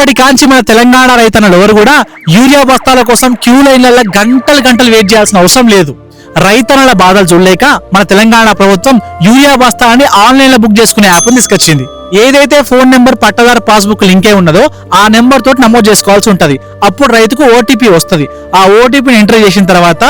ఇప్పటి కాంచి మన తెలంగాణ రైతన్నలు ఎవరు కూడా యూరియా బస్తాల కోసం క్యూ లైన్లలో గంటలు వెయిట్ చేయాల్సిన అవసరం లేదు. రైతన్నల బాధలు చూడలేక మన తెలంగాణ ప్రభుత్వం యూరియా బస్తాలని ఆన్లైన్ లో బుక్ చేసుకునే యాప్ తీసుకొచ్చింది. ఏదైతే ఫోన్ నెంబర్ పట్టదారు పాస్బుక్ లింకే ఉన్నదో ఆ నెంబర్ తోటి నమోదు చేసుకోవాల్సి ఉంటది. అప్పుడు రైతుకు ఓటీపీ వస్తుంది. ఆ ఓటీపీని ఎంటర్ చేసిన తర్వాత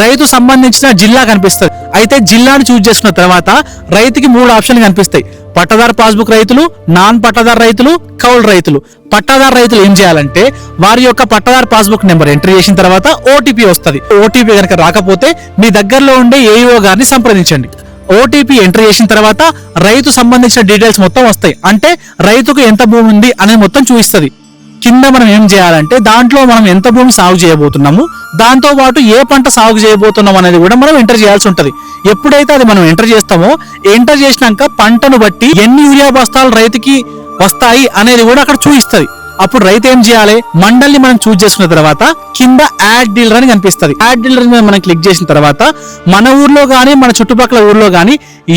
రైతు సంబంధించిన జిల్లా కనిపిస్తుంది. అయితే జిల్లాను చూజ్ చేసుకున్న తర్వాత రైతుకి 3 ఆప్షన్లు కనిపిస్తాయి. పట్టదారు పాస్బుక్ రైతులు, నాన్ పట్టదారు రైతులు, కౌలు రైతులు. పట్టాదారు రైతులు ఏం చేయాలంటే వారి యొక్క పట్టదారు పాస్బుక్ నెంబర్ ఎంటర్ చేసిన తర్వాత ఓటీపీ వస్తుంది. ఓటీపీ కనుక రాకపోతే మీ దగ్గరలో ఉండే ఏఈఓ గారిని సంప్రదించండి. ఓటీపీ ఎంటర్ చేసిన తర్వాత రైతు సంబంధించిన డీటెయిల్స్ మొత్తం వస్తాయి. అంటే రైతుకు ఎంత భూమి ఉంది అనేది మొత్తం చూపిస్తుంది. కింద మనం ఏం చేయాలంటే దాంట్లో మనం ఎంత భూమి సాగు చేయబోతున్నాము, దాంతో పాటు ఏ పంట సాగు చేయబోతున్నాం అనేది కూడా మనం ఎంటర్ చేయాల్సి ఉంటది. ఎప్పుడైతే అది మనం ఎంటర్ చేస్తామో ఎంటర్ చేసినాక పంటను బట్టి ఎన్ని యూరియా బస్తాలు రైతుకి వస్తాయి అనేది కూడా అక్కడ చూపిస్తుంది. అప్పుడు రైతు ఏం చేయాలి, మండల్ని మనం చూస్ చేసుకున్న తర్వాత కింద యాడ్ డీలర్ అని కనిపిస్తుంది. యాడ్ డీలర్ మీద మనం క్లిక్ చేసిన తర్వాత మన ఊర్లో గానీ మన చుట్టుపక్కల ఊర్లో గానీ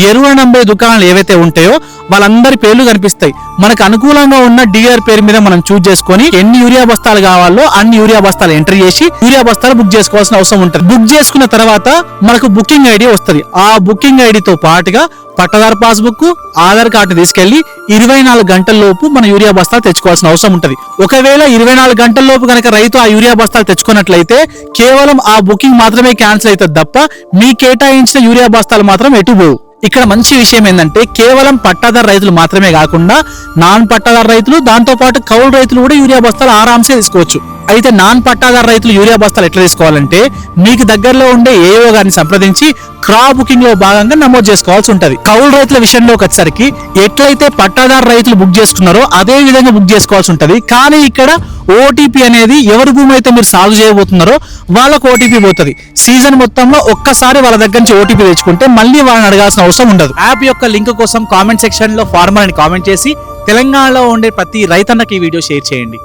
ఎరువుల నంబే దుకాణాలు ఏవైతే ఉంటాయో వాళ్ళందరి పేర్లు కనిపిస్తాయి. మనకు అనుకూలంగా ఉన్న డీలర్ పేరు మీద మనం చూస్ చేసుకొని ఎన్ని యూరియా బస్తాలు కావాలో అన్ని యూరియా బస్తాలు ఎంటర్ చేసి యూరియా బస్తాలు బుక్ చేసుకోవాల్సిన అవసరం ఉంటుంది. బుక్ చేసుకున్న తర్వాత మనకు బుకింగ్ ఐడి వస్తుంది. ఆ బుకింగ్ ఐడితో పాటుగా పట్టదారు పాస్బుక్, ఆధార్ కార్డు తీసుకెళ్లి 24 గంటల లోపు మన యూరియా బస్తాలు తెచ్చుకోవాల్సిన అవసరం ఉంటుంది. ఒకవేళ 24 గంటల లోపు కనుక రైతు ఆ యూరియా బస్తాలు తెచ్చుకున్నట్లయితే కేవలం ఆ బుకింగ్ మాత్రమే క్యాన్సిల్ అవుతుంది తప్ప మీ కేటాయించిన యూరియా బస్తాలు మాత్రం ఎటు పోవు. ఇక్కడ మంచి విషయం ఏంటంటే కేవలం పట్టాదారు రైతులు మాత్రమే కాకుండా నాన్ పట్టాదారు రైతులు, దాంతో పాటు కౌలు రైతులు కూడా యూరియా బస్తాలు ఆరాంసే తీసుకోవచ్చు. అయితే నాన్ పట్టాదారు రైతులు యూరియా బస్తాలు ఎట్లా తీసుకోవాలంటే మీకు దగ్గరలో ఉండే ఏఓ గారిని సంప్రదించి క్రాప్ బుకింగ్ లో భాగంగా నమోదు చేసుకోవాల్సి ఉంటది. కౌలు రైతుల విషయంలోకి వచ్చేసరికి ఎట్లయితే పట్టాదారు రైతులు బుక్ చేసుకున్నారో అదే విధంగా బుక్ చేసుకోవాల్సి ఉంటది. కానీ ఇక్కడ ఓటీపీ అనేది ఎవరి భూమి అయితే మీరు సాగు చేయబోతున్నారో వాళ్ళకు ఓటీపీ పోతుంది. సీజన్ మొత్తంలో ఒక్కసారి వాళ్ళ దగ్గర నుంచి ఓటీపీ తెచ్చుకుంటే మళ్ళీ వాళ్ళని అడగాల్సిన అవసరం ఉండదు. యాప్ యొక్క లింక్ కోసం కామెంట్ సెక్షన్ లో ఫార్మర్ అని కామెంట్ చేసి తెలంగాణలో ఉండే ప్రతి రైతన్నకి ఈ వీడియో షేర్ చేయండి.